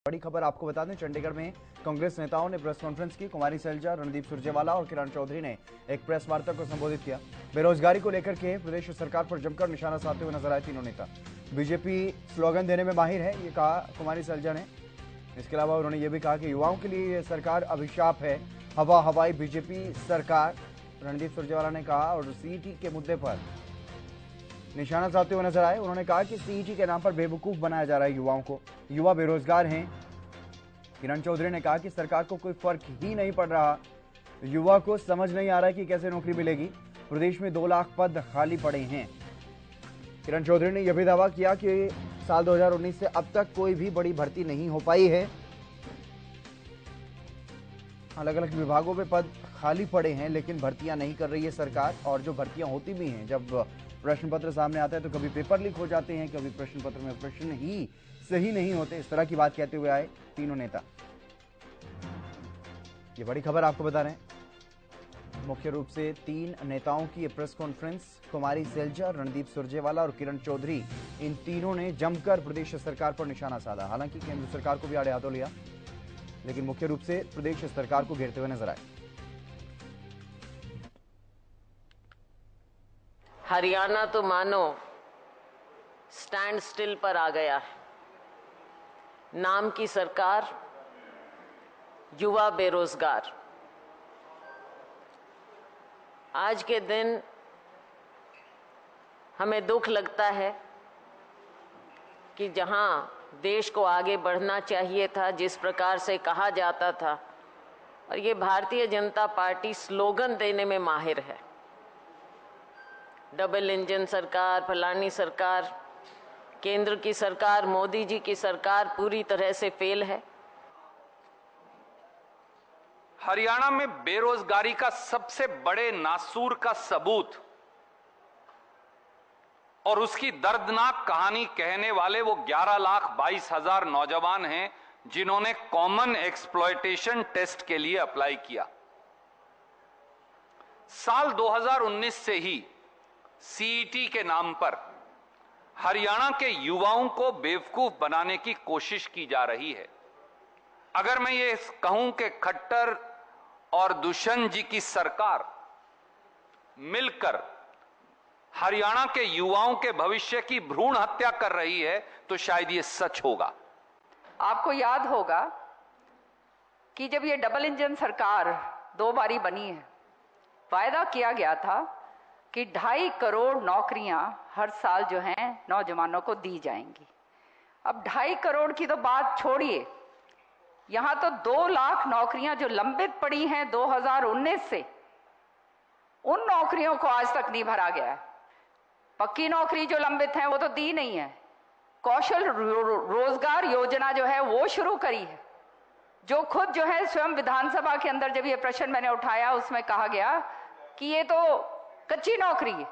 बड़ी खबर आपको बता दें, चंडीगढ़ में कांग्रेस नेताओं ने प्रेस कॉन्फ्रेंस की। कुमारी सैलजा, रणदीप सुरजेवाला और किरण चौधरी ने एक प्रेस वार्ता को संबोधित किया। बेरोजगारी को लेकर के प्रदेश सरकार पर जमकर निशाना साधते हुए नजर आए तीनों नेता। बीजेपी स्लोगन देने में माहिर है, ये कहा कुमारी सैलजा ने। इसके अलावा उन्होंने ये भी कहा कि युवाओं के लिए यह सरकार अभिशाप है, हवा हवाई बीजेपी सरकार, रणदीप सुरजेवाला ने कहा। और सीईटी के मुद्दे पर निशाना साधते हुए नजर आए। उन्होंने कहा कि सीईटी के नाम पर बेवकूफ बनाया जा रहा है युवाओं को, युवा बेरोजगार हैं। किरण चौधरी ने कहा कि सरकार को कोई फर्क ही नहीं पड़ रहा, युवा को समझ नहीं आ रहा है कि कैसे नौकरी मिलेगी। प्रदेश में 2 लाख पद खाली पड़े हैं। किरण चौधरी ने यह भी दावा किया कि साल 2019 से अब तक कोई भी बड़ी भर्ती नहीं हो पाई है। अलग अलग विभागों में पद खाली पड़े हैं, लेकिन भर्तियां नहीं कर रही है सरकार। और जो भर्तियां होती भी हैं, जब प्रश्न पत्र सामने आता है तो कभी पेपर लीक हो जाते हैं, कभी प्रश्न पत्र में प्रश्न ही सही नहीं होते। इस तरह की बात कहते हुए आए तीनों नेता। ये बड़ी खबर आपको बता रहे हैं। मुख्य रूप से 3 नेताओं की प्रेस कॉन्फ्रेंस, कुमारी सैलजा, रणदीप सुरजेवाला और किरण चौधरी, इन तीनों ने जमकर प्रदेश सरकार पर निशाना साधा। हालांकि केंद्र सरकार को भी आड़े हाथों लिया, लेकिन मुख्य रूप से प्रदेश सरकार को घेरते हुए नजर आए। हरियाणा तो मानो स्टैंड स्टिल पर आ गया है। नाम की सरकार, युवा बेरोजगार। आज के दिन हमें दुख लगता है कि जहां देश को आगे बढ़ना चाहिए था, जिस प्रकार से कहा जाता था, और ये भारतीय जनता पार्टी स्लोगन देने में माहिर है। डबल इंजन सरकार, फलानी सरकार, केंद्र की सरकार, मोदी जी की सरकार पूरी तरह से फेल है। हरियाणा में बेरोजगारी का सबसे बड़े नासूर का सबूत और उसकी दर्दनाक कहानी कहने वाले वो 11,22,000 नौजवान हैं जिन्होंने कॉमन एक्सप्लॉयटेशन टेस्ट के लिए अप्लाई किया। साल 2019 से ही सीईटी के नाम पर हरियाणा के युवाओं को बेवकूफ बनाने की कोशिश की जा रही है। अगर मैं ये कहूं कि खट्टर और दुष्यंत जी की सरकार मिलकर हरियाणा के युवाओं के भविष्य की भ्रूण हत्या कर रही है, तो शायद ये सच होगा। आपको याद होगा कि जब ये डबल इंजन सरकार 2 बारी बनी है, वायदा किया गया था कि 2.5 करोड़ नौकरियां हर साल जो हैं नौजवानों को दी जाएंगी। अब 2.5 करोड़ की तो बात छोड़िए, यहां तो 2 लाख नौकरियां जो लंबित पड़ी हैं 2019 से, उन नौकरियों को आज तक नहीं भरा गया है। पक्की नौकरी जो लंबित है वो तो दी नहीं है। कौशल रोजगार योजना जो है वो शुरू करी है, जो खुद जो है स्वयं विधानसभा के अंदर जब ये प्रश्न मैंने उठाया उसमें कहा गया कि ये तो कच्ची नौकरी है।